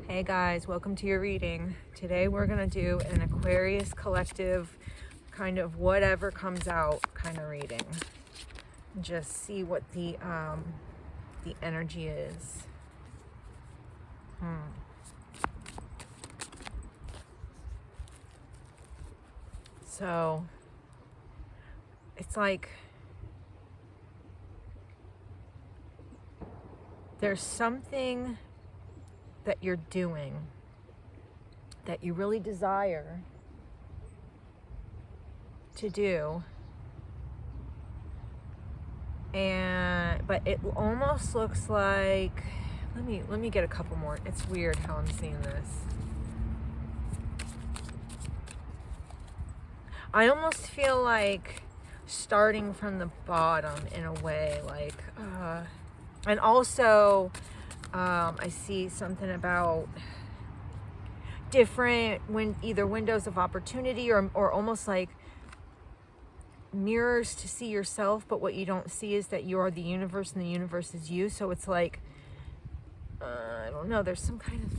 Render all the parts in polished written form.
Hey guys, welcome to your reading. Today we're going to do an Aquarius collective kind of whatever comes out kind of reading. Just see what the energy is. So it's like there's something that you're doing that you really desire to do, but it almost looks like, let me get a couple more. It's weird how I'm seeing this. I almost feel like starting from the bottom in a way, like and also I see something about different either windows of opportunity or almost like mirrors to see yourself, but what you don't see is that you are the universe and the universe is you. So it's like I don't know, there's some kind of,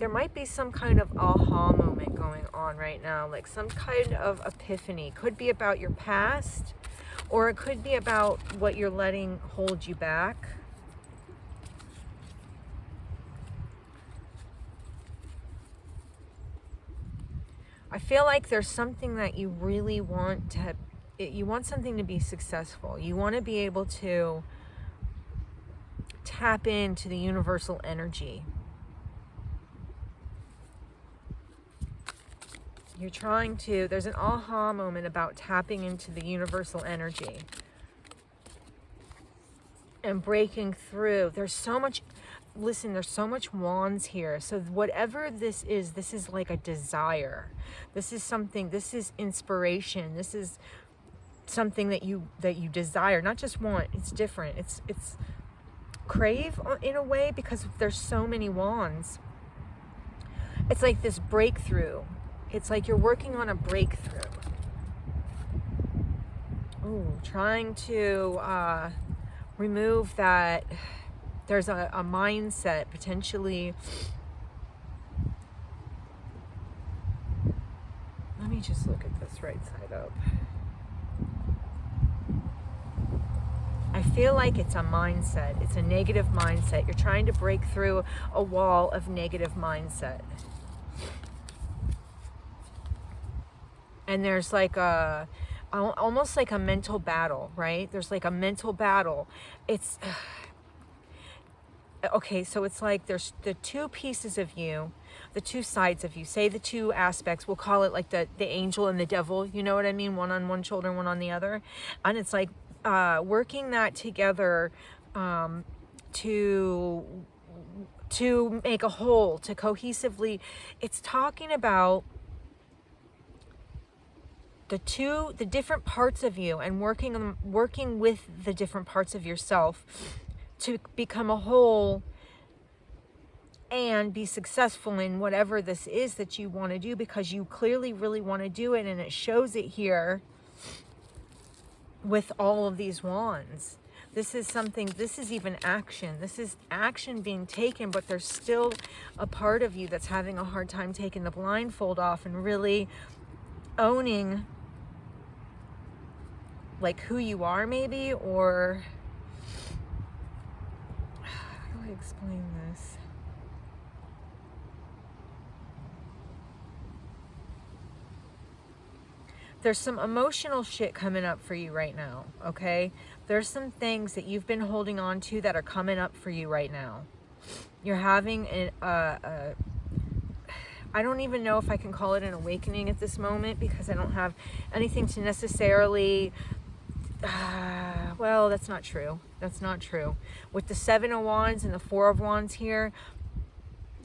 there might be some kind of aha moment going on right now, like some kind of epiphany. Could be about your past, or it could be about what you're letting hold you back. I feel like there's something that you really want to, you want something to be successful. You want to be able to tap into the universal energy. You're trying to, there's an aha moment about tapping into the universal energy and breaking through. There's so much, listen, there's so much wands here. So whatever this is like a desire. This is something, this is inspiration. This is something that you desire, not just want. It's different. It's crave in a way, because there's so many wands. It's like this breakthrough. It's like you're working on a breakthrough. Ooh, trying to remove that. There's a mindset potentially. Let me just look at this right side up. I feel like it's a mindset. It's a negative mindset. You're trying to break through a wall of negative mindset. And there's like a, almost like a mental battle, right? There's like a mental battle. It's, okay, so it's like there's the two pieces of you, the two sides of you, say the two aspects, we'll call it like the angel and the devil, you know what I mean? One on one shoulder, one on the other. And it's like working that together to make a whole, to cohesively, it's talking about the different parts of you and working with the different parts of yourself to become a whole and be successful in whatever this is that you want to do, because you clearly really want to do it, and it shows it here with all of these wands. This is something, this is even action. This is action being taken, but there's still a part of you that's having a hard time taking the blindfold off and really owning like who you are, maybe, or how do I explain this? There's some emotional shit coming up for you right now, okay? There's some things that you've been holding on to that are coming up for you right now. You're having I don't even know if I can call it an awakening at this moment, because I don't have anything to necessarily, well, that's not true. That's not true. With the Seven of Wands and the Four of Wands here,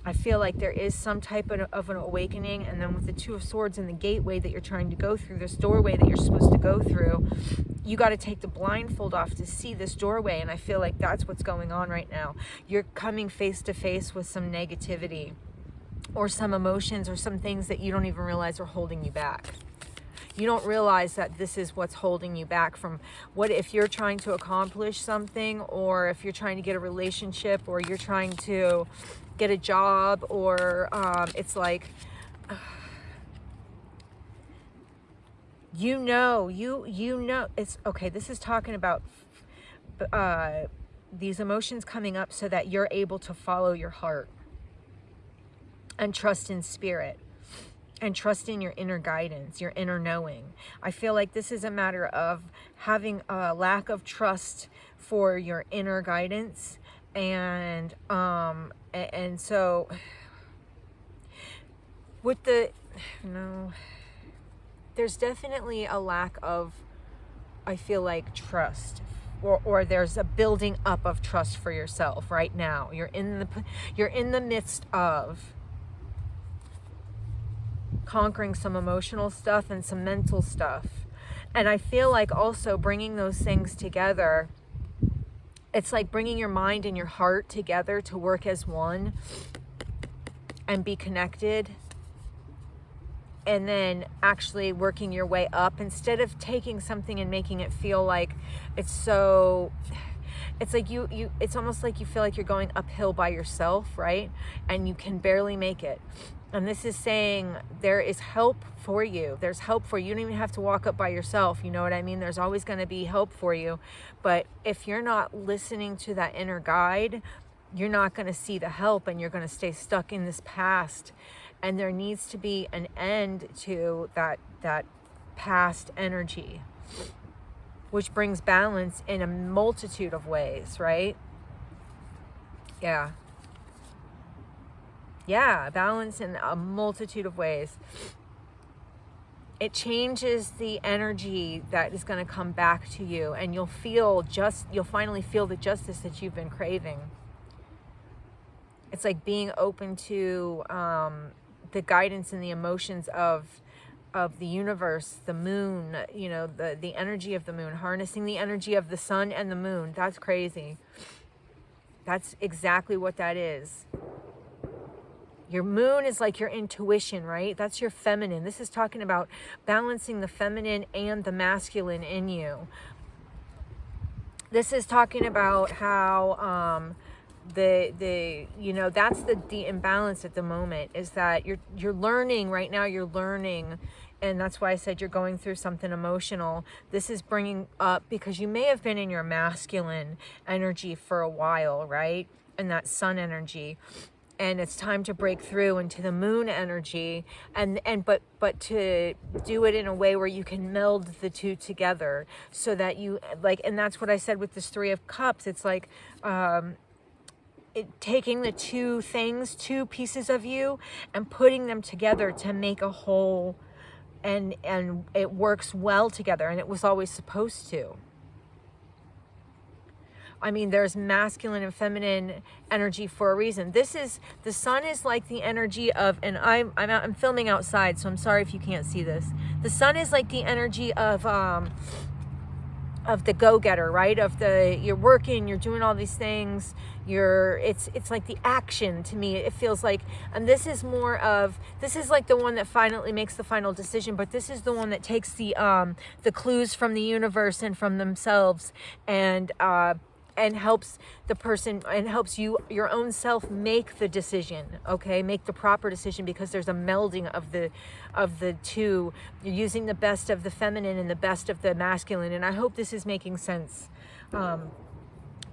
I feel like there is some type of an awakening. And then with the Two of Swords and the gateway that you're trying to go through, this doorway that you're supposed to go through, you got to take the blindfold off to see this doorway. And I feel like that's what's going on right now. You're coming face to face with some negativity or some emotions or some things that you don't even realize are holding you back. You don't realize that this is what's holding you back from what if you're trying to accomplish something, or if you're trying to get a relationship, or you're trying to get a job, or it's like, you know, it's okay. This is talking about these emotions coming up so that you're able to follow your heart and trust in spirit and trust in your inner guidance, your inner knowing. I feel like this is a matter of having a lack of trust for your inner guidance, and so with the there's definitely a lack of, I feel like, trust, or there's a building up of trust for yourself right now. You're in the midst of conquering some emotional stuff and some mental stuff. And I feel like also bringing those things together, it's like bringing your mind and your heart together to work as one and be connected, and then actually working your way up, instead of taking something and making it feel like it's so, it's like it's almost like you feel like you're going uphill by yourself, right? And you can barely make it. And this is saying there is help for you. There's help for you. You don't even have to walk up by yourself. You know what I mean? There's always going to be help for you. But if you're not listening to that inner guide, you're not going to see the help, and you're going to stay stuck in this past. And there needs to be an end to that past energy, which brings balance in a multitude of ways, right? Yeah, balance in a multitude of ways. It changes the energy that is going to come back to you, and you'll finally feel the justice that you've been craving. It's like being open to the guidance and the emotions of the universe, the moon, you know, the energy of the moon, harnessing the energy of the sun and the moon. That's crazy. That's exactly what that is. Your moon is like your intuition, right? That's your feminine. This is talking about balancing the feminine and the masculine in you. This is talking about how that's the imbalance at the moment, is that you're learning right now. You're learning, and that's why I said you're going through something emotional. This is bringing up because you may have been in your masculine energy for a while, right? And that sun energy. And it's time to break through into the moon energy, but to do it in a way where you can meld the two together, so that you like, and that's what I said with this 3 of Cups. It's like taking the two pieces of you and putting them together to make a whole, and it works well together, and it was always supposed to. I mean, there's masculine and feminine energy for a reason. The sun is like the energy of, and I'm filming outside, so I'm sorry if you can't see this. The sun is like the energy of the go-getter, right? You're working, you're doing all these things. It's like the action to me. It feels like, and this is like the one that finally makes the final decision, but this is the one that takes the clues from the universe and from themselves, and helps the person, and helps you, your own self, make the decision, okay? Make the proper decision, because there's a melding of the two. You're using the best of the feminine and the best of the masculine, and I hope this is making sense. But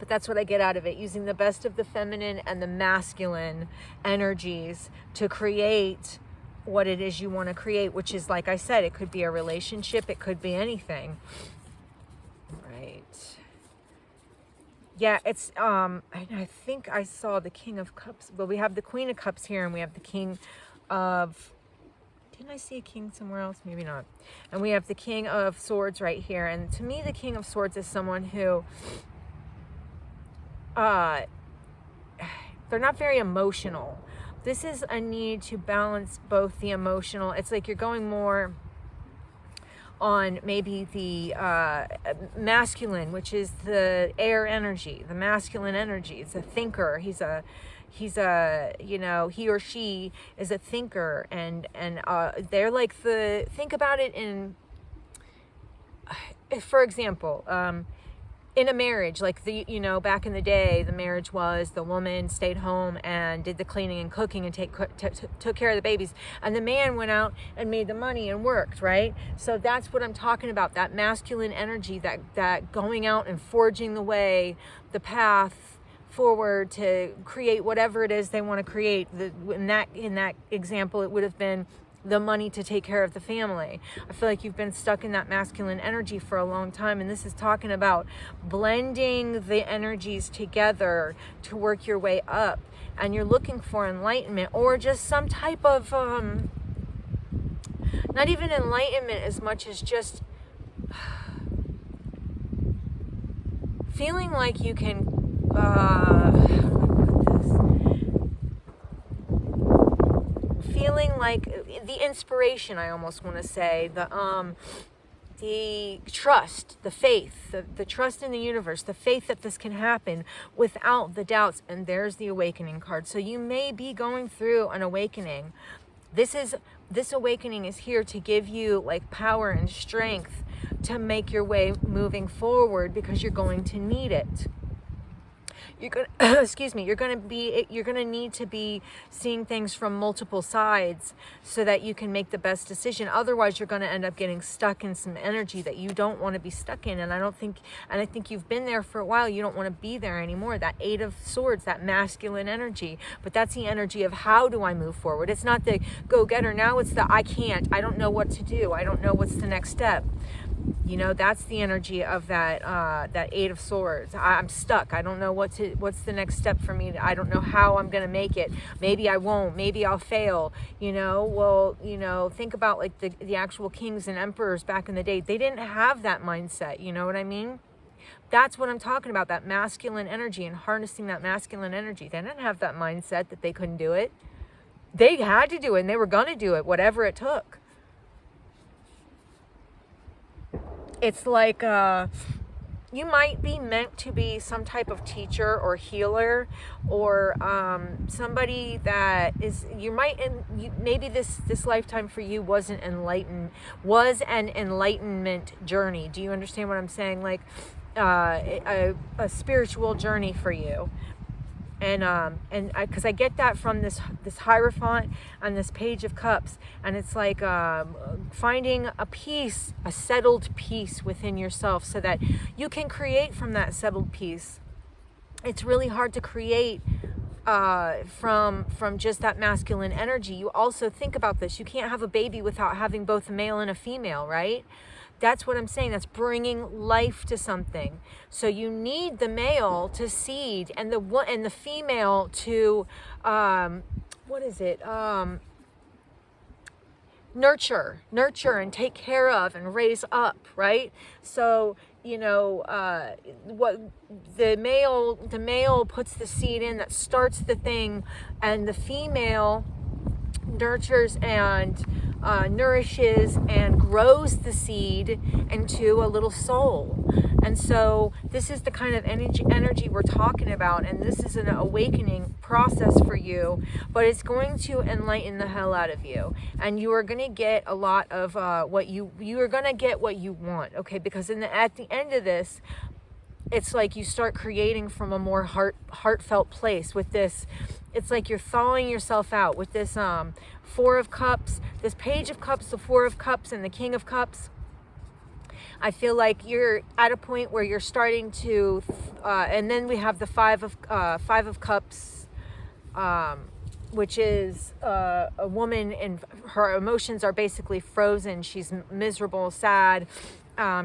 that's what I get out of it, using the best of the feminine and the masculine energies to create what it is you want to create, which is, like I said, it could be a relationship, it could be anything. Right. Yeah, it's, I think I saw the King of Cups. Well, we have the Queen of Cups here, and we have the King of, didn't I see a king somewhere else? Maybe not. And we have the King of Swords right here. And to me, the King of Swords is someone who, they're not very emotional. This is a need to balance both the emotional. It's like you're going more on maybe the masculine, which is the air energy, the masculine energy. It's a thinker. He's a he or she is a thinker, and they're like think about it in for example, in a marriage, like back in the day, the marriage was the woman stayed home and did the cleaning and cooking and took care of the babies, and the man went out and made the money and worked, right? So that's what I'm talking about, that masculine energy, that going out and forging the way, the path forward to create whatever it is they want to create. In that example, it would have been the money to take care of the family. I feel like you've been stuck in that masculine energy for a long time, and this is talking about blending the energies together to work your way up, and you're looking for enlightenment, or just some type of not even enlightenment as much as just feeling like you can feeling like the inspiration, I almost want to say, the trust, the faith, the trust in the universe, the faith that this can happen without the doubts. And there's the awakening card. So you may be going through an awakening. This awakening is here to give you like power and strength to make your way moving forward, because you're going to need it. You're gonna, excuse me, you're gonna need to be seeing things from multiple sides so that you can make the best decision. Otherwise, you're gonna end up getting stuck in some energy that you don't want to be stuck in. And I think you've been there for a while. You don't want to be there anymore. That Eight of Swords, that masculine energy. But that's the energy of how do I move forward? It's not the go-getter. Now it's the I can't. I don't know what to do. I don't know what's the next step. That's the energy of that Eight of Swords. I'm stuck. I don't know what's the next step for me. I don't know how I'm going to make it. Maybe I won't. Maybe I'll fail. Think about like the actual kings and emperors back in the day. They didn't have that mindset. You know what I mean? That's what I'm talking about, that masculine energy and harnessing that masculine energy. They didn't have that mindset that they couldn't do it. They had to do it, and they were going to do it, whatever it took. It's like you might be meant to be some type of teacher or healer, or somebody that is, maybe this lifetime for you was an enlightenment journey. Do you understand what I'm saying? Like a spiritual journey for you. And because I get that from this Hierophant and this Page of Cups, and it's like finding a peace, a settled peace within yourself, so that you can create from that settled peace. It's really hard to create from just that masculine energy. You also think about this. You can't have a baby without having both a male and a female, right? That's what I'm saying. That's bringing life to something. So you need the male to seed and the female to nurture and take care of and raise up, right? So what the male puts the seed in that starts the thing, and the female nurtures and nourishes and grows the seed into a little soul. And so this is the kind of energy we're talking about, and this is an awakening process for you, but it's going to enlighten the hell out of you, and you are going to get a lot of what you are going to get what you want, okay? Because at the end of this, it's like you start creating from a more heartfelt place with this. It's like you're thawing yourself out with this Four of Cups, this Page of Cups, the Four of Cups, and the King of Cups. I feel like you're at a point where you're starting to, and then we have the Five of Cups, which is a woman, and her emotions are basically frozen. She's miserable, sad.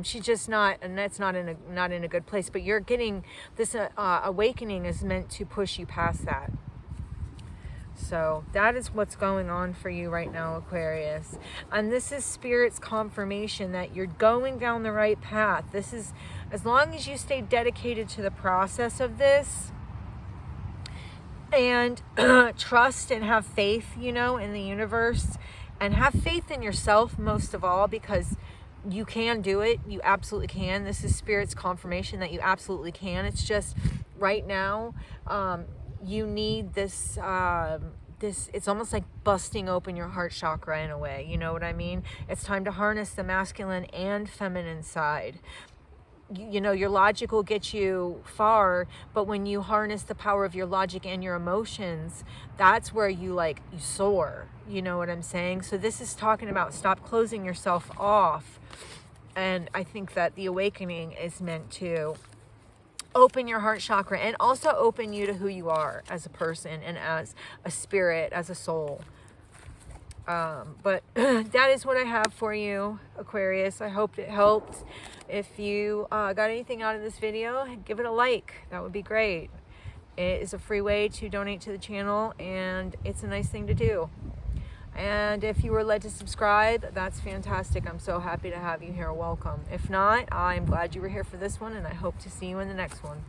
She's just not, and that's not in a good place. But you're getting this awakening is meant to push you past that. So that is what's going on for you right now, Aquarius. And this is Spirit's confirmation that you're going down the right path. This is, as long as you stay dedicated to the process of this and trust and have faith, in the universe, and have faith in yourself most of all, because you can do it. You absolutely can. This is Spirit's confirmation that you absolutely can. It's just right now, you need this it's almost like busting open your heart chakra in a way, you know what I mean? It's time to harness the masculine and feminine side. You know, your logic will get you far, but when you harness the power of your logic and your emotions, that's where you soar, you know what I'm saying? So this is talking about stop closing yourself off. And I think that the awakening is meant to open your heart chakra and also open you to who you are as a person and as a spirit, as a soul. But that is what I have for you, Aquarius. I hope it helped. If you got anything out of this video, give it a like. That would be great. It is a free way to donate to the channel, and it's a nice thing to do. And if you were led to subscribe, that's fantastic. I'm so happy to have you here. Welcome. If not, I'm glad you were here for this one, and I hope to see you in the next one.